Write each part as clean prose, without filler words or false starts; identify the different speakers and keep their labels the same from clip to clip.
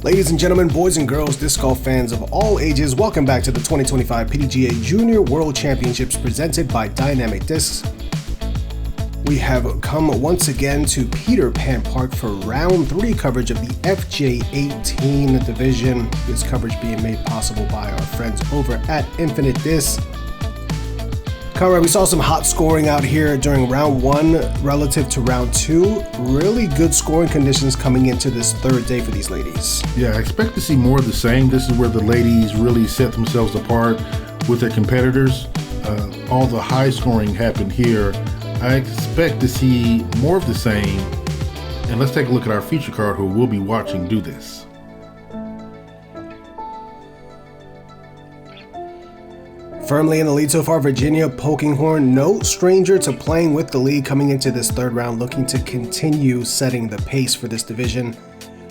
Speaker 1: Ladies and gentlemen, boys and girls, disc golf fans of all ages, welcome back to the 2025 PDGA Junior World Championships presented by Dynamic Discs. We have come once again to Peter Pan Park for round 3 coverage of the FJ18 division. This coverage being made possible by our friends over at Infinite Disc. Conrad, we saw some hot scoring out here during round 1 relative to round 2. Really good scoring conditions coming into this third day for these ladies.
Speaker 2: Yeah, I expect to see more of the same. This is where the ladies really set themselves apart with their competitors. All the high scoring happened here. I expect to see more of the same. And let's take a look at our feature card who we'll be watching do this.
Speaker 1: Firmly in the lead so far, Virginia Polkinghorne, no stranger to playing with the lead coming into this third round, looking to continue setting the pace for this division.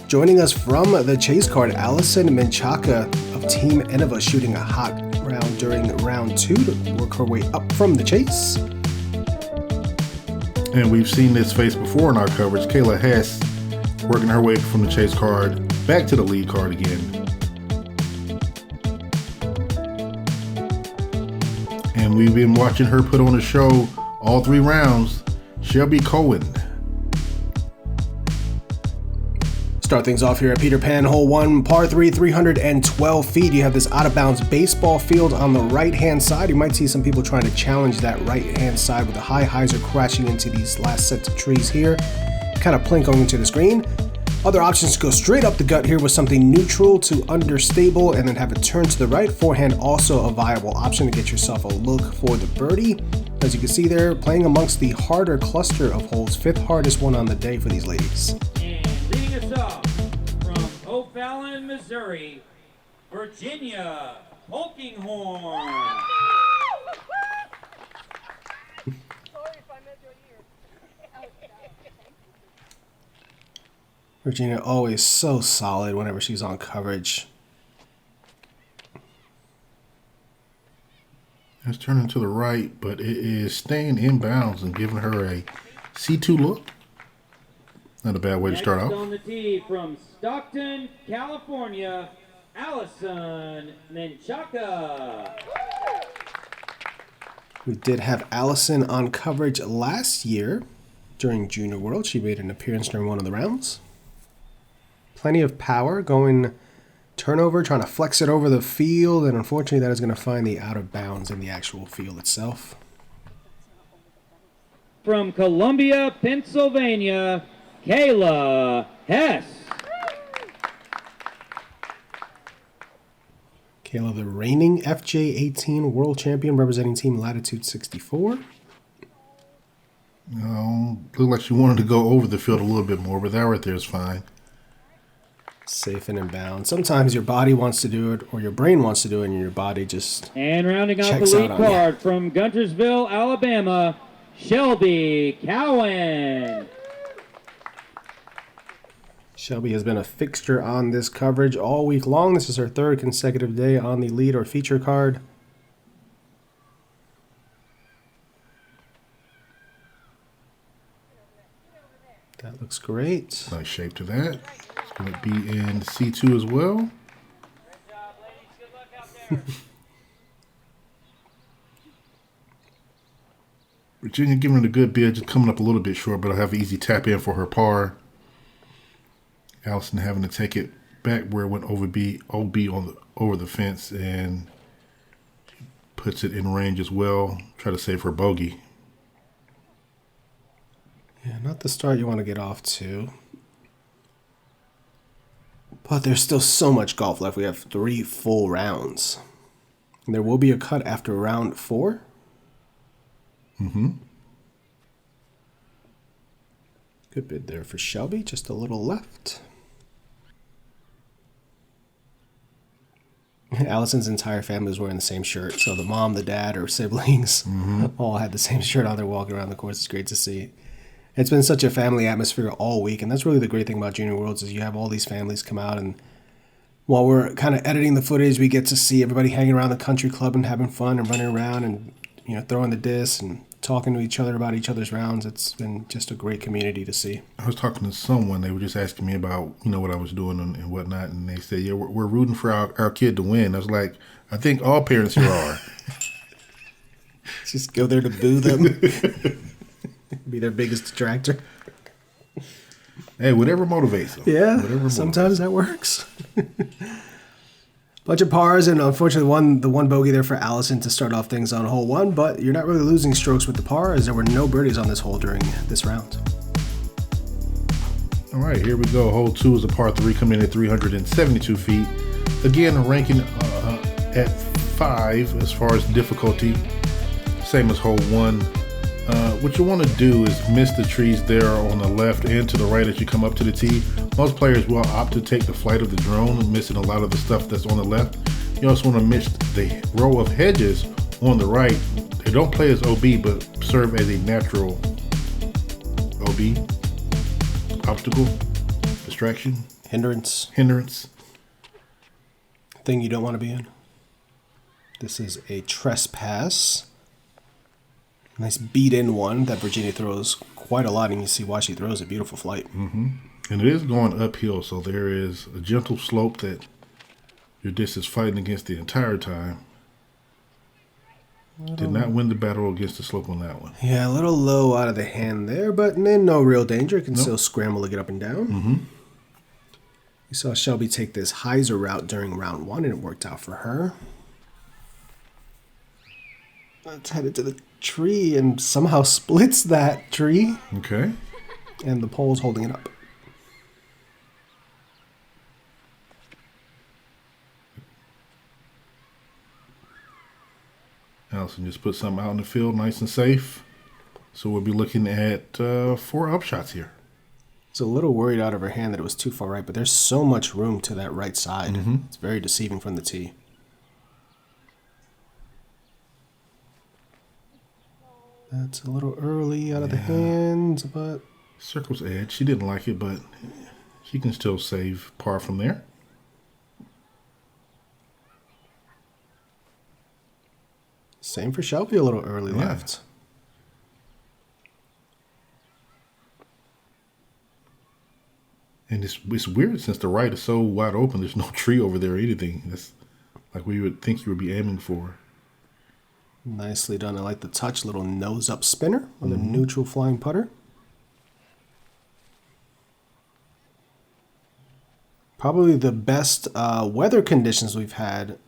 Speaker 1: Joining us from the chase card, Allison Menchaca of Team Innova, shooting a hot round during round 2 to work her way up from the chase.
Speaker 2: And we've seen this face before in our coverage. Kayla Hess working her way from the chase card back to the lead card again. And we've been watching her put on a show all 3 rounds. Shelby Cowen.
Speaker 1: Start things off here at Peter Pan, hole 1, par 3, 312 feet. You have this out-of-bounds baseball field on the right-hand side. You might see some people trying to challenge that right-hand side with the high hyzer crashing into these last sets of trees here. Kind of plink going into the screen. Other options to go straight up the gut here with something neutral to understable and then have it turn to the right. Forehand also a viable option to get yourself a look for the birdie. As you can see there, playing amongst the harder cluster of holes, 5th hardest one on the day for these ladies.
Speaker 3: And leading us off from O'Fallon, Missouri, Virginia Polkinghorne.
Speaker 1: Virginia always so solid whenever she's on coverage.
Speaker 2: It's turning to the right, but it is staying inbounds and giving her a C2 look. Not a bad way to start off.
Speaker 3: On the tee from Stockton, California, Allison Menchaca.
Speaker 1: We did have Allison on coverage last year during Junior World. She made an appearance during one of the rounds. Plenty of power, going turnover, trying to flex it over the field, and unfortunately that is going to find the out of bounds in the actual field itself.
Speaker 3: From Columbia, Pennsylvania, Kayla Hess.
Speaker 1: Kayla, the reigning FJ18 world champion, representing Team Latitude 64.
Speaker 2: Looked like she wanted to go over the field a little bit more, but that right there is fine.
Speaker 1: Safe and in bounds. Sometimes your body wants to do it, or your brain wants to do it, and your body just
Speaker 3: And rounding out the
Speaker 1: checks
Speaker 3: lead
Speaker 1: out on
Speaker 3: card from Guntersville, Alabama, Shelby Cowen.
Speaker 1: Shelby has been a fixture on this coverage all week long. This is her 3rd consecutive day on the lead or feature card. That looks great.
Speaker 2: Nice shape to that. It's going to be in C2 as well.
Speaker 3: Great job, ladies. Good luck out there.
Speaker 2: Virginia giving it a good bid, just coming up a little bit short, but I'll have an easy tap in for her par. Allison having to take it back where it went over over the fence and puts it in range as well. Try to save her bogey.
Speaker 1: Yeah, not the start you want to get off to. But there's still so much golf left. We have 3 full rounds. And there will be a cut after round 4. Good bid there for Shelby. Just a little left. Allison's entire family was wearing the same shirt. So the mom, the dad, or siblings all had the same shirt on. They're walking around the course. It's great to see. It's been such a family atmosphere all week, and that's really the great thing about Junior Worlds is you have all these families come out, and while we're kind of editing the footage, we get to see everybody hanging around the country club and having fun and running around and throwing the disc and talking to each other about each other's rounds. It's been just a great community to see.
Speaker 2: I was talking to someone. They were just asking me about, what I was doing and whatnot. And they said, yeah, we're rooting for our kid to win. I was like, I think all parents here are.
Speaker 1: Just go there to boo them. Be their biggest detractor.
Speaker 2: Hey, whatever motivates them.
Speaker 1: Yeah, sometimes that works. Bunch of pars, and unfortunately the one bogey there for Allison to start off things on hole 1, but you're not really losing strokes with the par as there were no birdies on this hole during this round.
Speaker 2: All right, here we go. Hole 2 is a par 3 coming in at 372 feet. Again, ranking at 5 as far as difficulty. Same as hole 1. What you want to do is miss the trees there on the left and to the right as you come up to the tee. Most players will opt to take the flight of the drone, missing a lot of the stuff that's on the left. You also want to miss the row of hedges on the right. They don't play as OB, but serve as a natural OB, obstacle, distraction,
Speaker 1: hindrance. Thing you don't want to be in. This is a trespass. Nice beat-in one that Virginia throws quite a lot, and you see why she throws a beautiful flight.
Speaker 2: Mm-hmm. And it is going uphill, so there is a gentle slope that your disc is fighting against the entire time. Did not win the battle against the slope on that one.
Speaker 1: Yeah, a little low out of the hand there, but in no real danger. It can still scramble to get up and down.
Speaker 2: Mm-hmm.
Speaker 1: You saw Shelby take this hyzer route during round 1, and it worked out for her. It's headed to the tree and somehow splits that tree.
Speaker 2: Okay.
Speaker 1: And the pole's holding it up.
Speaker 2: Allison just put something out in the field nice and safe. So we'll be looking at 4 upshots here.
Speaker 1: It's a little worried out of her hand that it was too far right, but there's so much room to that right side.
Speaker 2: Mm-hmm.
Speaker 1: It's very deceiving from the tee. That's a little early out of the hands, but...
Speaker 2: Circle's edge. She didn't like it, but she can still save par from there.
Speaker 1: Same for Shelby, a little early left.
Speaker 2: And it's weird since the right is so wide open. There's no tree over there or anything. That's like what you would think you would be aiming for.
Speaker 1: Nicely done. I like the touch. Little nose-up spinner with a neutral flying putter. Probably the best weather conditions we've had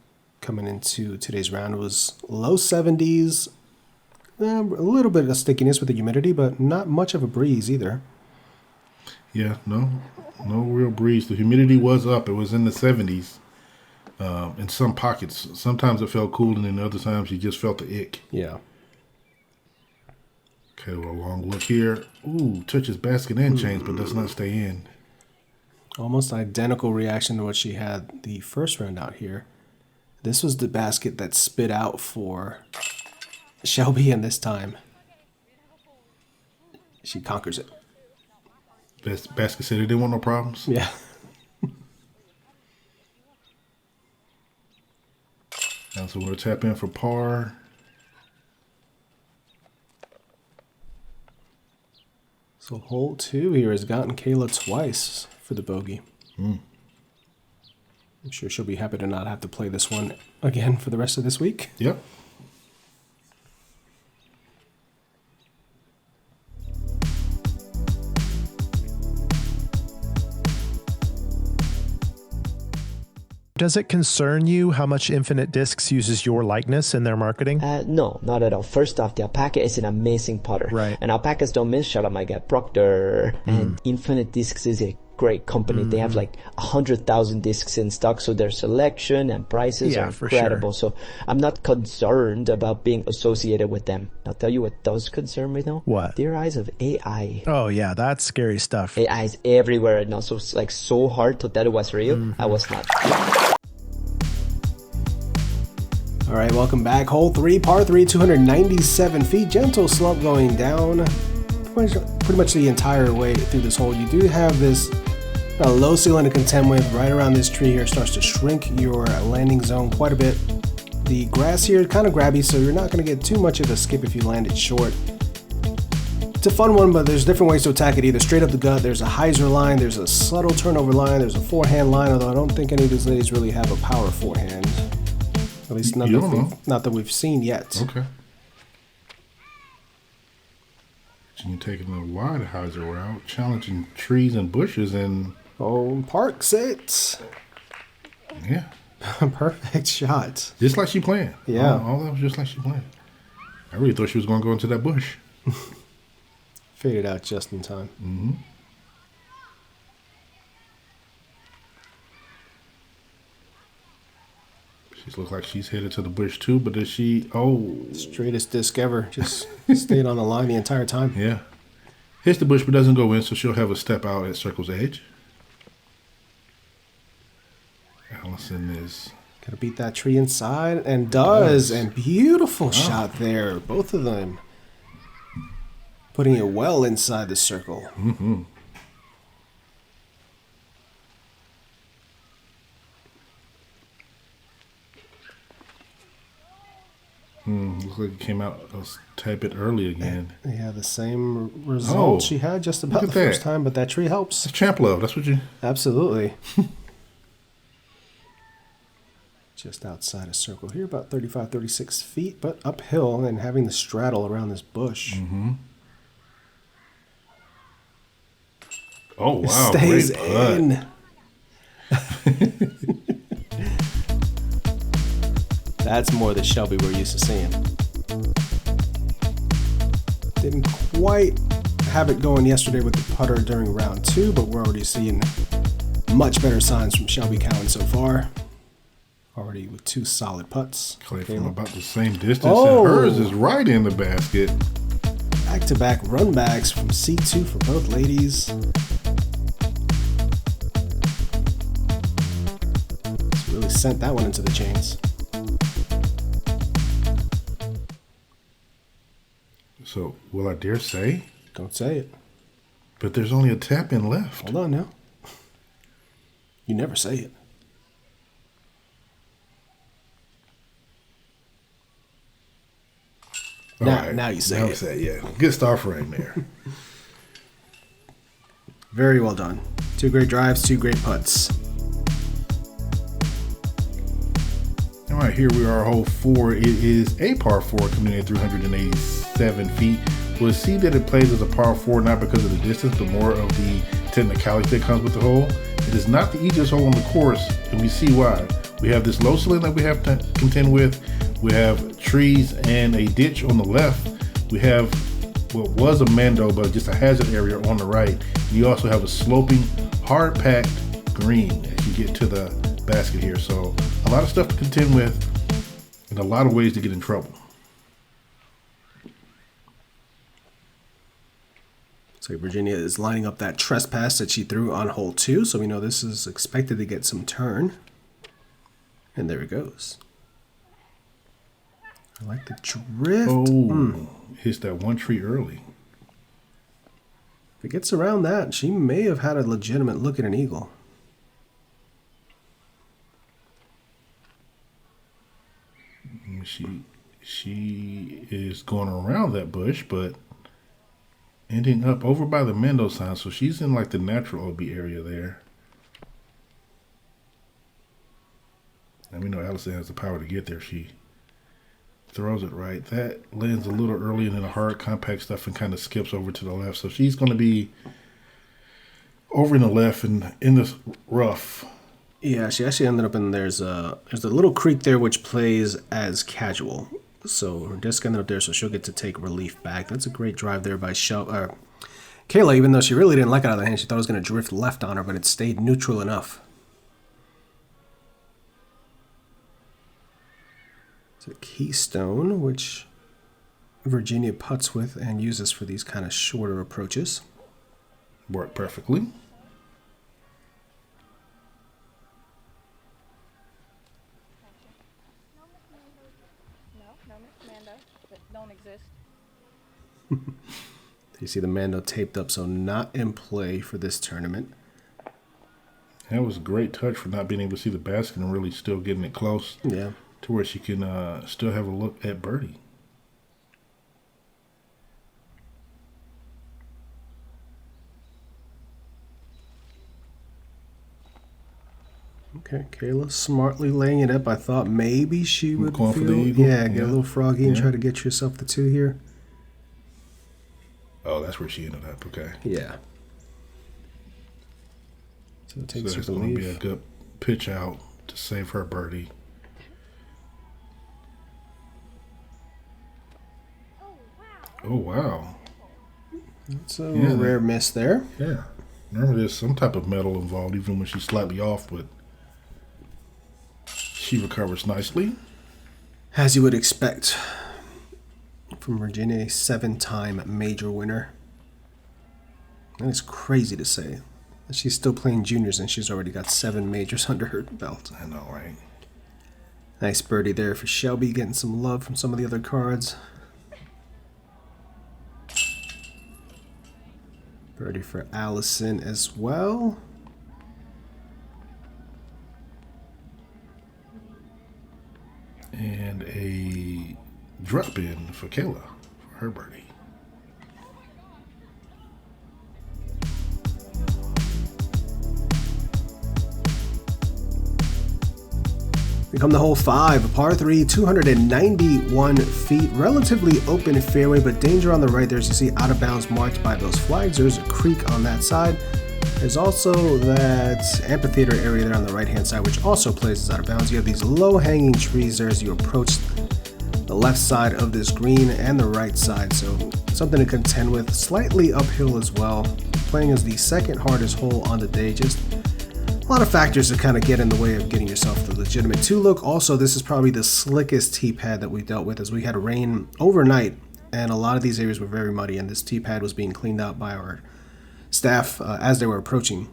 Speaker 1: coming into today's round was low 70s. A little bit of stickiness with the humidity, but not much of a breeze either.
Speaker 2: Yeah, no real breeze. The humidity was up. It was in the 70s. In some pockets. Sometimes it felt cool, and then other times you just felt the ick.
Speaker 1: Yeah.
Speaker 2: Okay, well, a long look here. Ooh, touches basket and chains, but does not stay in.
Speaker 1: Almost identical reaction to what she had the first round out here. This was the basket that spit out for Shelby, and this time she conquers it.
Speaker 2: Basket said it didn't want no problems.
Speaker 1: Yeah.
Speaker 2: Now, so we'll tap in for par.
Speaker 1: So hole 2 here has gotten Kayla twice for the bogey. I'm sure she'll be happy to not have to play this one again for the rest of this week.
Speaker 2: Yep.
Speaker 4: Does it concern you how much Infinite Discs uses your likeness in their marketing?
Speaker 5: No, not at all. First off, the Alpaca is an amazing putter.
Speaker 4: Right.
Speaker 5: And Alpacas don't miss. Shout out my guy Proctor. And Infinite Discs is a great company. They have like 100,000 discs in stock, so their selection and prices are incredible. So I'm not concerned about being associated with them. I'll tell you what does concern me though.
Speaker 4: What?
Speaker 5: The rise of AI.
Speaker 4: Oh yeah, that's scary stuff.
Speaker 5: AI is everywhere right now, so it's like so hard to tell it was real. I was not.
Speaker 1: All right, welcome back. Hole 3, par 3, 297 feet. Gentle slope going down pretty much the entire way through this hole. You do have this low ceiling to contend with. Right around this tree here starts to shrink your landing zone quite a bit. The grass here is kind of grabby, so you're not going to get too much of a skip if you land it short. It's a fun one, but there's different ways to attack it. Either straight up the gut, there's a hyzer line, there's a subtle turnover line, there's a forehand line, although I don't think any of these ladies really have a power forehand. At least not that we've seen yet.
Speaker 2: Okay. You're taking the wide hyzer route, challenging trees and bushes, and
Speaker 1: parks it.
Speaker 2: Yeah.
Speaker 1: Perfect shot.
Speaker 2: Just like she planned.
Speaker 1: Yeah.
Speaker 2: All that was just like she planned. I really thought she was going to go into that bush.
Speaker 1: Faded out just in time.
Speaker 2: Mm-hmm. She looks like she's headed to the bush too, but does she?
Speaker 1: Straightest disc ever. Just stayed on the line the entire time.
Speaker 2: Yeah. Hits the bush but doesn't go in, so she'll have a step out at circle's edge. Allison is
Speaker 1: gotta beat that tree inside, and does. And beautiful shot there. Both of them putting it well inside the circle.
Speaker 2: Mm-hmm. Looks like it came out a tad bit early again.
Speaker 1: Yeah, the same result she had just about the first time, but that tree helps.
Speaker 2: It's champ love. That's what you...
Speaker 1: Absolutely. Just outside a circle here, about 35, 36 feet, but uphill and having the straddle around this bush.
Speaker 2: Mm-hmm. Oh, wow.
Speaker 1: Stays
Speaker 2: Great putt.
Speaker 1: in. That's more the Shelby we're used to seeing. Didn't quite have it going yesterday with the putter during round 2, but we're already seeing much better signs from Shelby Cowen so far. Already with 2 solid putts.
Speaker 2: Clay from about the same distance, and hers is right in the basket.
Speaker 1: Back-to-back run backs from C2 for both ladies. It's really sent that one into the chains.
Speaker 2: So, will I dare say?
Speaker 1: Don't say it.
Speaker 2: But there's only a tap in left.
Speaker 1: Hold on now. You never say it. Now you say it.
Speaker 2: Yeah. Good start frame there.
Speaker 1: Very well done. 2 great drives, 2 great putts.
Speaker 2: All right, here we are, hole 4. It is a par 4 coming in at 387 feet. We'll see that it plays as a par 4 not because of the distance, but more of the technicality that comes with the hole. It is not the easiest hole on the course, and we see why. We have this low ceiling that we have to contend with. We have trees and a ditch on the left. We have what was a Mando, but just a hazard area on the right. You also have a sloping, hard-packed green as you get to the basket here. So a lot of stuff to contend with and a lot of ways to get in trouble.
Speaker 1: So Virginia is lining up that trespass that she threw on hole 2. So we know this is expected to get some turn. And there it goes. I like the drift.
Speaker 2: Hits that one tree early.
Speaker 1: If it gets around that, she may have had a legitimate look at an eagle.
Speaker 2: She is going around that bush, but ending up over by the Mendo sign. So she's in like the natural OB area there. And we know Allison has the power to get there. She throws it right. That lands a little early and then the hard compact stuff and kind of skips over to the left. So she's going to be over in the left and in this rough.
Speaker 1: Yeah, she actually ended up in there's a little creek there which plays as casual. So her disc ended up there, so she'll get to take relief back. That's a great drive there by Kayla, even though she really didn't like it out of the hand. She thought it was going to drift left on her, but it stayed neutral enough. It's a keystone, which Virginia putts with and uses for these kind of shorter approaches.
Speaker 2: Worked perfectly.
Speaker 6: Don't exist.
Speaker 1: You see the Mando taped up, so not in play for this tournament.
Speaker 2: That was a great touch for not being able to see the basket and really still getting it close.
Speaker 1: Yeah.
Speaker 2: to where she can still have a look at birdie.
Speaker 1: Okay, Kayla smartly laying it up. I thought maybe she would
Speaker 2: Going for the eagle.
Speaker 1: get a little froggy and try to get yourself the 2 here.
Speaker 2: Oh, that's where she ended up. Okay.
Speaker 1: Yeah. So it takes her to
Speaker 2: going to be
Speaker 1: leave.
Speaker 2: a good pitch out to save her birdie. Oh, wow.
Speaker 1: It's a rare miss there.
Speaker 2: Yeah. Remember, there's some type of metal involved, even when she's slightly off, but she recovers nicely.
Speaker 1: As you would expect from Virginia, a 7-time major winner. That is crazy to say. She's still playing juniors and she's already got 7 majors under her belt.
Speaker 2: I know, right?
Speaker 1: Nice birdie there for Shelby, getting some love from some of the other cards. Birdie for Allison as well.
Speaker 2: And a drop in for Kayla for her birdie.
Speaker 1: We come to hole 5, a par 3, 291 feet, relatively open fairway, but danger on the right there as you see out of bounds marked by those flags. There's a creek on that side. There's also that amphitheater area there on the right hand side, which also places out of bounds. You have these low hanging trees there as you approach the left side of this green and the right side, so something to contend with. Slightly uphill as well. Playing as the second hardest hole on the day, just a lot of factors that kind of get in the way of getting yourself the legitimate 2 look. Also, this is probably the slickest tee pad that we dealt with, as we had rain overnight and a lot of these areas were very muddy, and this tee pad was being cleaned out by our staff as they were approaching,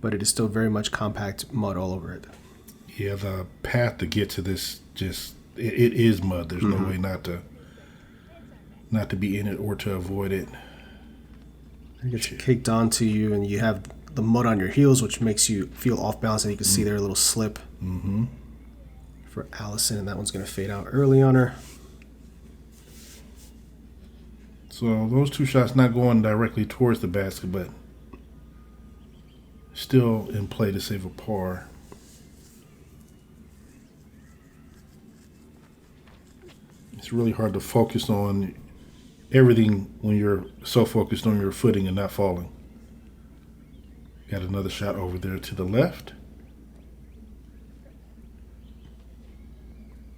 Speaker 1: but it is still very much compact mud all over it.
Speaker 2: Yeah, the path to get to this just it is mud. There's no way not to be in it or to avoid it.
Speaker 1: It gets caked onto you, and you have the mud on your heels, which makes you feel off balance, and you can see there a little slip for Allison, and that one's going to fade out early on her.
Speaker 2: So those 2 shots not going directly towards the basket, but still in play to save a par. It's really hard to focus on everything when you're so focused on your footing and not falling. Got another shot over there to the left.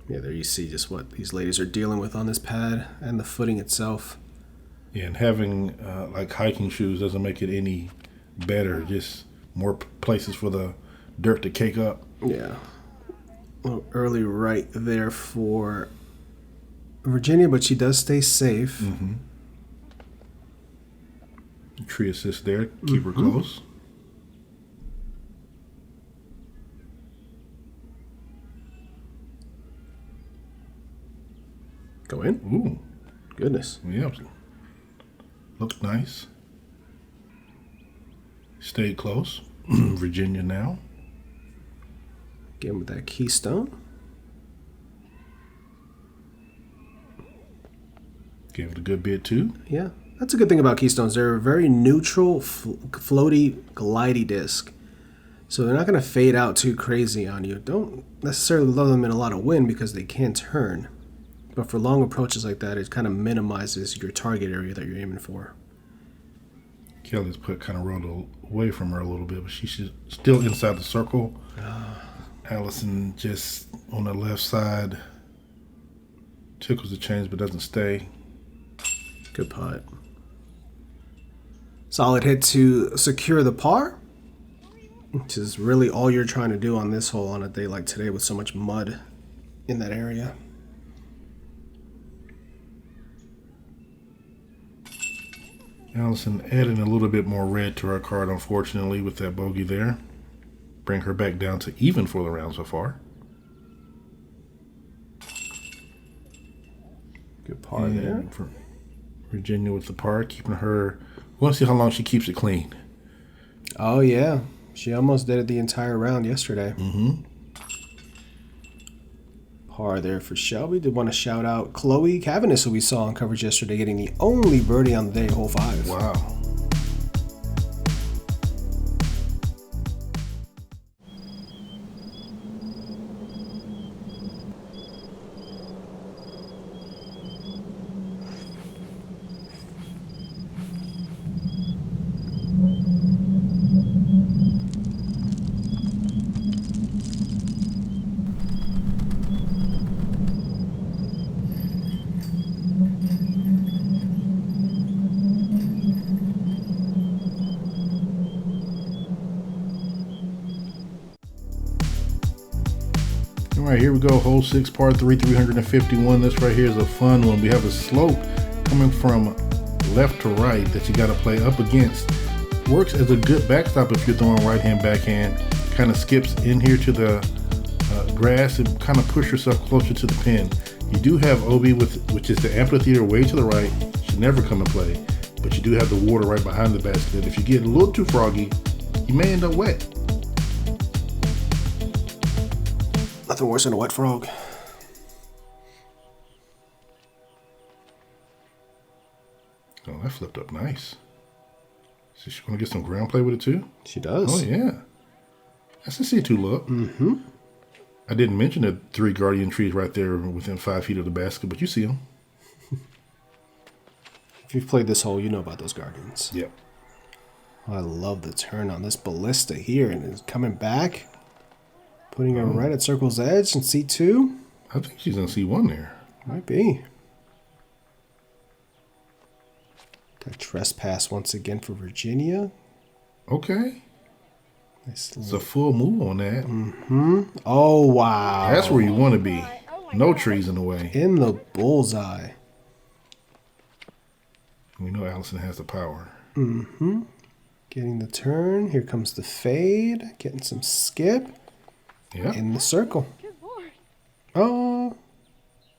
Speaker 1: Yeah, there you see just what these ladies are dealing with on this pad and the footing itself.
Speaker 2: Yeah, and having like hiking shoes doesn't make it any better. Just more places for the dirt to cake up.
Speaker 1: Yeah. A little early right there for Virginia, but she does stay safe.
Speaker 2: Tree assist there. Keep her close.
Speaker 1: Go in.
Speaker 2: Ooh.
Speaker 1: Goodness.
Speaker 2: Yeah. Looked nice. Stayed close. Virginia now.
Speaker 1: Again with that keystone.
Speaker 2: Gave it a good bit too.
Speaker 1: Yeah. That's a good thing about keystones. They're a very neutral, floaty, glidey disc. So they're not going to fade out too crazy on you. Don't necessarily love them in a lot of wind because they can turn. But for long approaches like that, it kind of minimizes your target area that you're aiming for.
Speaker 2: Kelly's kind of rolled away from her a little bit, but she's still inside the circle. Allison just on the left side. Tickles the chains but doesn't stay.
Speaker 1: Good putt. Solid hit to secure the par, which is really all you're trying to do on this hole on a day like today with so much mud in that area.
Speaker 2: Allison adding a little bit more red to her card, unfortunately, with that bogey there. Bring her back down to even for the round so far.
Speaker 1: Good par there.
Speaker 2: For Virginia with the par, keeping her... We want to see how long she keeps it clean.
Speaker 1: Oh, yeah. She almost did it the entire round yesterday. Par there for Shelby. Did want to shout out Chloe Cavanis, who we saw on coverage yesterday, getting the only birdie on the day, hole 5.
Speaker 2: Wow. All right, here we go. Hole 6, par 3, 351. This right here is a fun one. We have a slope coming from left to right that you got to play up against. Works as a good backstop if you're throwing right-hand backhand. Kind of skips in here to the grass and kind of push yourself closer to the pin. You do have OB, which is the amphitheater way to the right. Should never come into play. But you do have the water right behind the basket. If you get a little too froggy, you may end up wet.
Speaker 1: Nothing worse than a wet frog.
Speaker 2: Oh, that flipped up nice. So she's going to get some ground play with it too?
Speaker 1: She does.
Speaker 2: Oh, yeah. That's a C2 look.
Speaker 1: Mm-hmm.
Speaker 2: I didn't mention the 3 guardian trees right there within 5 feet of the basket, but you see them.
Speaker 1: If you've played this hole, you know about those guardians.
Speaker 2: Yep.
Speaker 1: Oh, I love the turn on this ballista here, and it's coming back. Putting her right at circle's edge in C2.
Speaker 2: I think she's in C1 there.
Speaker 1: Might be. Got trespass once again for Virginia.
Speaker 2: Okay.
Speaker 1: Nice.
Speaker 2: It's a full move on that.
Speaker 1: Mm-hmm. Oh, wow.
Speaker 2: That's where you want to be. No trees in the way.
Speaker 1: In the bullseye.
Speaker 2: We know Allison has the power.
Speaker 1: Mm-hmm. Getting the turn. Here comes the fade. Getting some skip.
Speaker 2: Yeah.
Speaker 1: In the circle. Oh.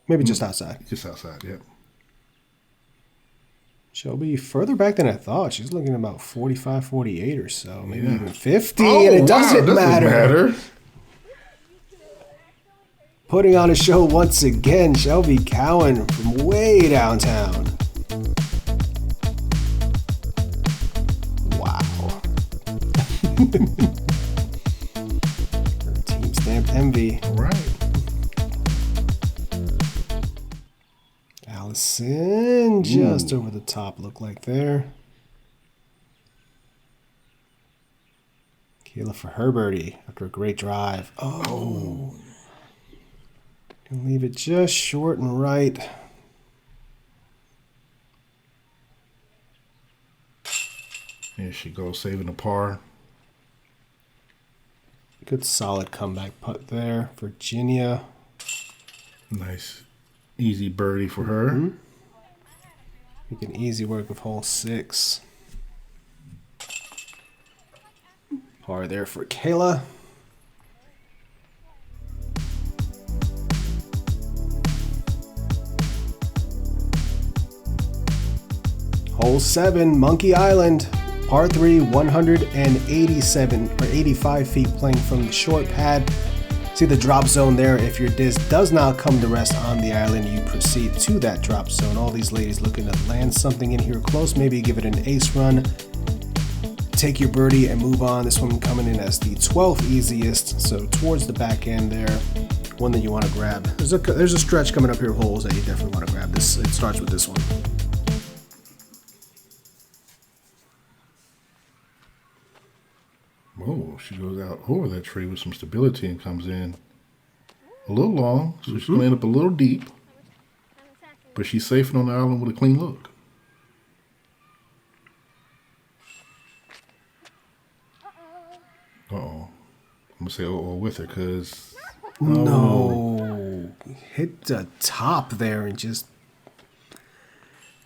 Speaker 1: Maybe just outside.
Speaker 2: Just outside, yep.
Speaker 1: Shelby further back than I thought. She's looking about 45, 48 or so. Maybe
Speaker 2: Yeah.
Speaker 1: even 50. And it doesn't matter. Putting on a show once again, Shelby Cowen from way downtown. Wow. Team stamped envy.
Speaker 2: All right.
Speaker 1: Allison just over the top, look like there. Kayla for her birdie after a great drive. Oh. Can leave it just short and right.
Speaker 2: Here she goes, saving the par.
Speaker 1: Good solid comeback putt there. Virginia.
Speaker 2: Nice, easy birdie for her.
Speaker 1: Mm-hmm. Making easy work with hole 6. Par there for Kayla. Hole 7, Monkey Island. Par 3, 187 or 85 feet playing from the short pad. See the drop zone there. If your disc does not come to rest on the island, you proceed to that drop zone. All these ladies looking to land something in here close. Maybe give it an ace run. Take your birdie and move on. This one coming in as the 12th easiest. So towards the back end there. One that you want to grab. There's a stretch coming up here of holes that you definitely want to grab. It starts with this one.
Speaker 2: Oh, she goes out over that tree with some stability and comes in a little long, so she's going to end up a little deep, but she's safe on the island with a clean look. Uh-oh. I'm going to say uh-oh with her because...
Speaker 1: No. Hit the top there and just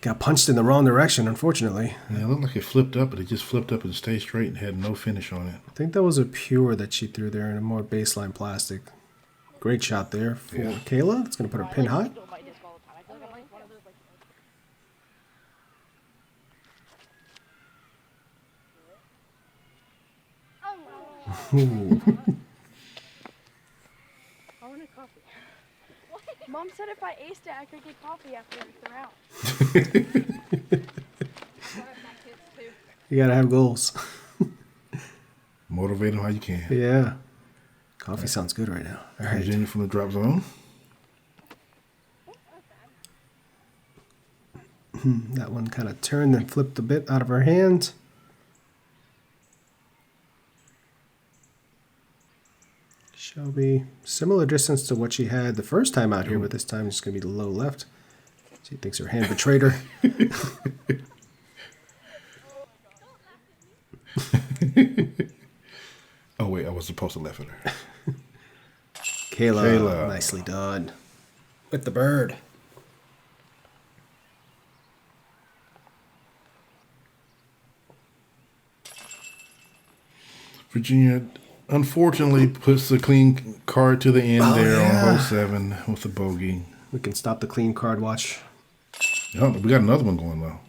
Speaker 1: got punched in the wrong direction, unfortunately.
Speaker 2: Yeah, it looked like it flipped up, but it just flipped up and stayed straight and had no finish on it.
Speaker 1: I think that was a pure that she threw there in a more baseline plastic. Great shot there for Kayla. It's going to put her pin high. Ooh.
Speaker 6: Mom said if I aced it, I could get coffee after the round.
Speaker 1: You gotta have goals.
Speaker 2: Motivate them how you can.
Speaker 1: Yeah. Coffee sounds good right now. All right.
Speaker 2: Virginia from the drop zone.
Speaker 1: That one kind of turned and flipped a bit out of her hand. Shelby, similar distance to what she had the first time out here, but this time it's going to be the low left. She thinks her hand betrayed her.
Speaker 2: Oh, wait, I was supposed to laugh at her.
Speaker 1: Kayla, nicely done. With the bird.
Speaker 2: Virginia, unfortunately, puts the clean card to the end on hole 7 with the bogey.
Speaker 1: We can stop the clean card watch.
Speaker 2: Oh, we got another one going, though.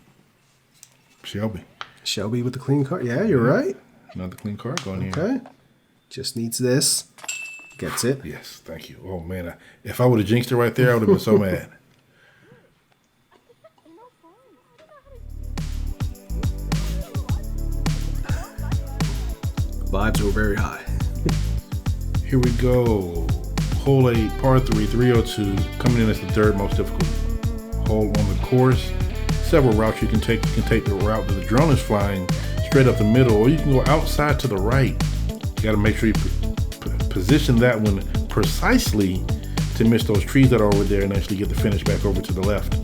Speaker 1: Shelby with the clean card. Yeah, you're right.
Speaker 2: Another clean card going here.
Speaker 1: Okay. Just needs this. Gets it.
Speaker 2: Yes, thank you. Oh, man. If I would have jinxed it right there, I would have been so mad.
Speaker 1: Vibes were very high.
Speaker 2: Here we go. Hole 8, par 3, 302. Coming in as the third most difficult hole on the course. Several routes you can take. You can take the route that the drone is flying straight up the middle, or you can go outside to the right. You got to make sure you position that one precisely to miss those trees that are over there and actually get the finish back over to the left.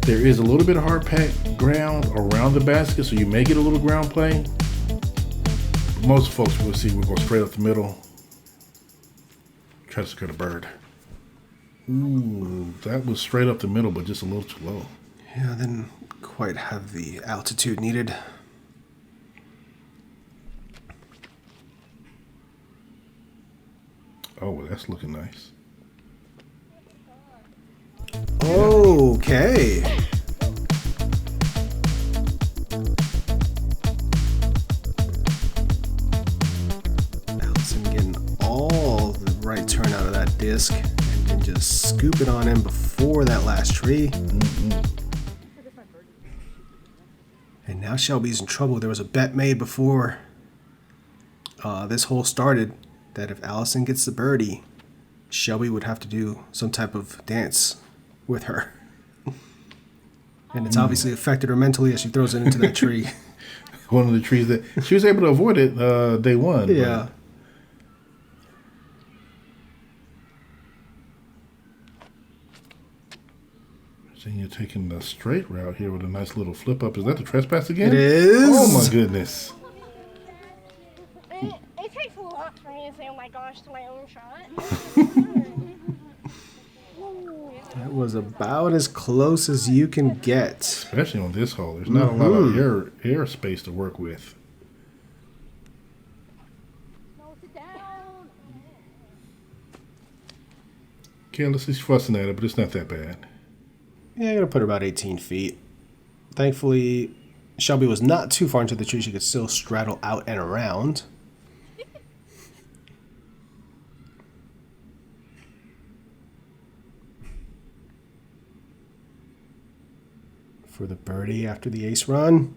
Speaker 2: There is a little bit of hard packed ground around the basket, so you may get a little ground play. Most folks will see we'll go straight up the middle. Try to secure the bird. Ooh, that was straight up the middle, but just a little too low.
Speaker 1: Yeah, didn't quite have the altitude needed.
Speaker 2: Oh, well, that's looking nice.
Speaker 1: Okay. Allison getting all the right turn out of that disc and then just scoop it on in before that last tree. And now Shelby's in trouble. There was a bet made before this hole started that if Allison gets the birdie, Shelby would have to do some type of dance with her. And it's obviously affected her mentally as she throws it into that tree.
Speaker 2: One of the trees that she was able to avoid it day one.
Speaker 1: Yeah.
Speaker 2: So you're taking the straight route here with a nice little flip up. Is that the trespass again?
Speaker 1: It is.
Speaker 2: Oh my goodness.
Speaker 6: It takes a lot for me to say, oh my gosh, to my own shot.
Speaker 1: That was about as close as you can get.
Speaker 2: Especially on this hole. There's not a lot of air space to work with. Kayla, she's fussing at it, but it's not that bad.
Speaker 1: Yeah, I'm going to put her about 18 feet. Thankfully, Shelby was not too far into the tree. She could still straddle out and around. For the birdie after the ace run.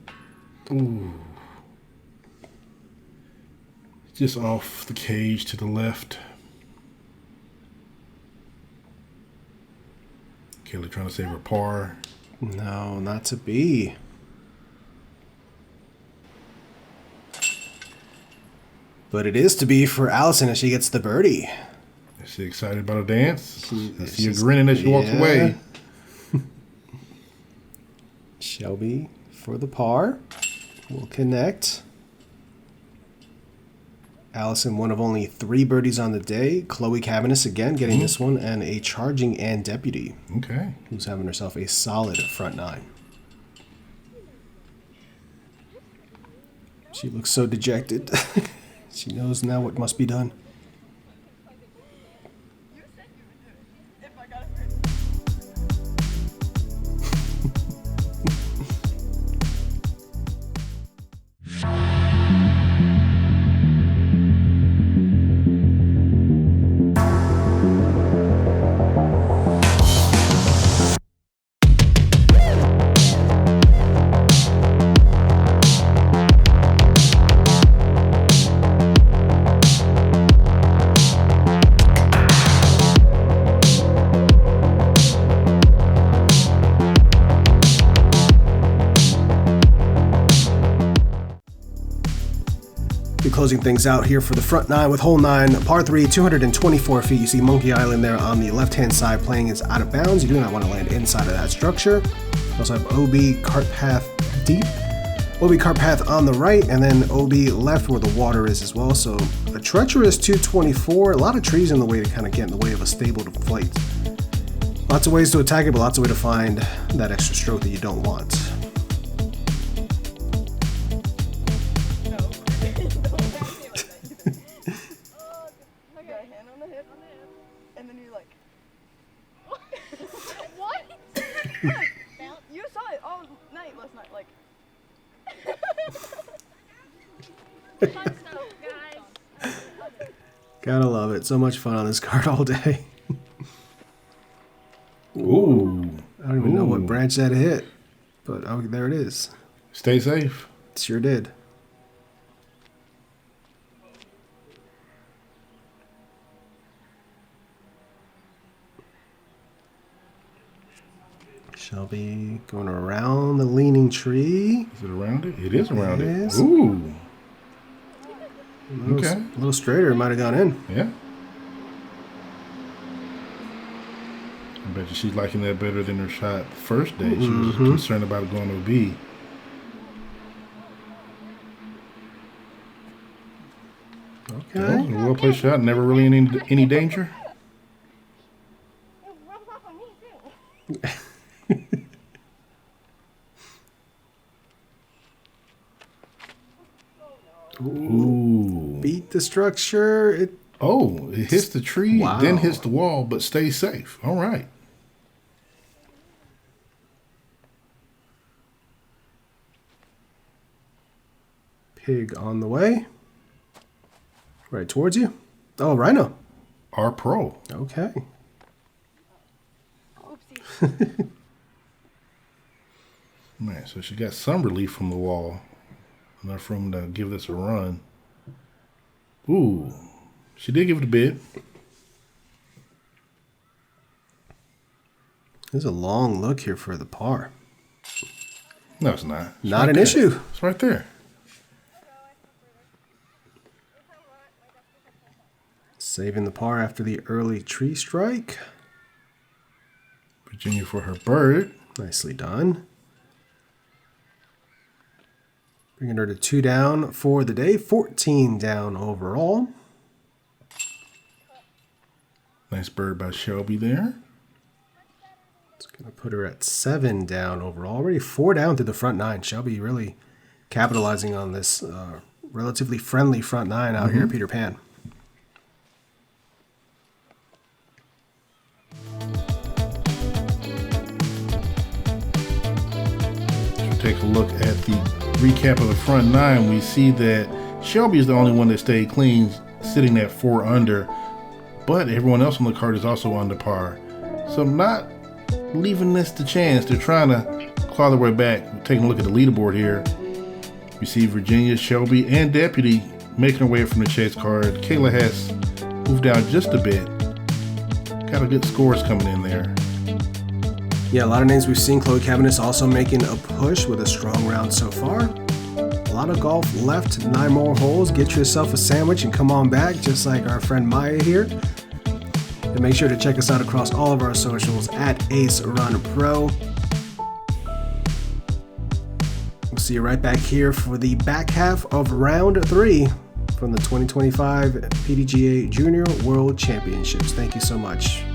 Speaker 2: Ooh. Just off the cage to the left. Kayla trying to save her par.
Speaker 1: No, not to be. But it is to be for Allison as she gets the birdie.
Speaker 2: Is she excited about a dance? I see her grinning as she walks away.
Speaker 1: Shelby for the par. Will connect. Allison, one of only 3 birdies on the day. Chloe Cavanis again getting this one, and a charging and deputy.
Speaker 2: Okay.
Speaker 1: Who's having herself a solid front 9. She looks so dejected. She knows now what must be done. closing things out here for the front nine with hole 9, par 3, 224 feet. You see Monkey Island there on the left-hand side playing is out of bounds. You do not want to land inside of that structure. You also have OB cart path deep, OB cart path on the right, and then OB left where the water is as well. So a treacherous 224, a lot of trees in the way to kind of get in the way of a stable deflate. Lots of ways to attack it, but lots of ways to find that extra stroke that you don't want.
Speaker 6: You saw it all night last night, like. Fun stuff, guys.
Speaker 1: Gotta love it. So much fun on this card all day.
Speaker 2: Ooh.
Speaker 1: I don't even know what branch that hit, but oh, there it is.
Speaker 2: Stay safe.
Speaker 1: It sure did. Shelby going around the leaning tree.
Speaker 2: Is it around it? It is around it.
Speaker 1: Is.
Speaker 2: Ooh.
Speaker 1: Okay. A little straighter, it might have gone in.
Speaker 2: Yeah. I bet you she's liking that better than her shot the first day. She was concerned about it going OB.
Speaker 1: Okay.
Speaker 2: A well-placed shot. Never really in any danger. Ooh.
Speaker 1: Beat the structure. It
Speaker 2: hits the tree,
Speaker 1: wow.
Speaker 2: then hits the wall, but stays safe. All right.
Speaker 1: Pig on the way. Right towards you. Oh, Rhino.
Speaker 2: R Pro.
Speaker 1: Okay.
Speaker 6: Oopsie.
Speaker 2: Man, so she got some relief from the wall. Enough room to give this a run. Ooh. She did give it a bid.
Speaker 1: There's a long look here for the par.
Speaker 2: No, it's not. It's
Speaker 1: Not
Speaker 2: right
Speaker 1: an
Speaker 2: there.
Speaker 1: issue.
Speaker 2: It's right there.
Speaker 1: Saving the par after the early tree strike.
Speaker 2: Virginia for her bird.
Speaker 1: Nicely done. Bringing her to 2 down for the day. 14 down overall.
Speaker 2: Nice bird by Shelby there.
Speaker 1: It's going to put her at 7 down overall. Already 4 down through the front 9. Shelby really capitalizing on this relatively friendly front 9 out here at Peter Pan.
Speaker 2: Take a look at the recap of the front 9. We see that Shelby is the only one that stayed clean, sitting at 4 under, but everyone else on the card is also under par. So not leaving this to chance. They're trying to claw their way back. Taking a look at the leaderboard here, we see Virginia, Shelby, and Deputy making their way from the chase card. Kayla Hess moved down just a bit. Got a good scores coming in there.
Speaker 1: Yeah, a lot of names we've seen. Chloe Cabanis also making a push with a strong round so far. A lot of golf left, 9 more holes. Get yourself a sandwich and come on back, just like our friend Maya here. And make sure to check us out across all of our socials at Ace Run Pro. We'll see you right back here for the back half of round 3 from the 2025 PDGA Junior World Championships. Thank you so much.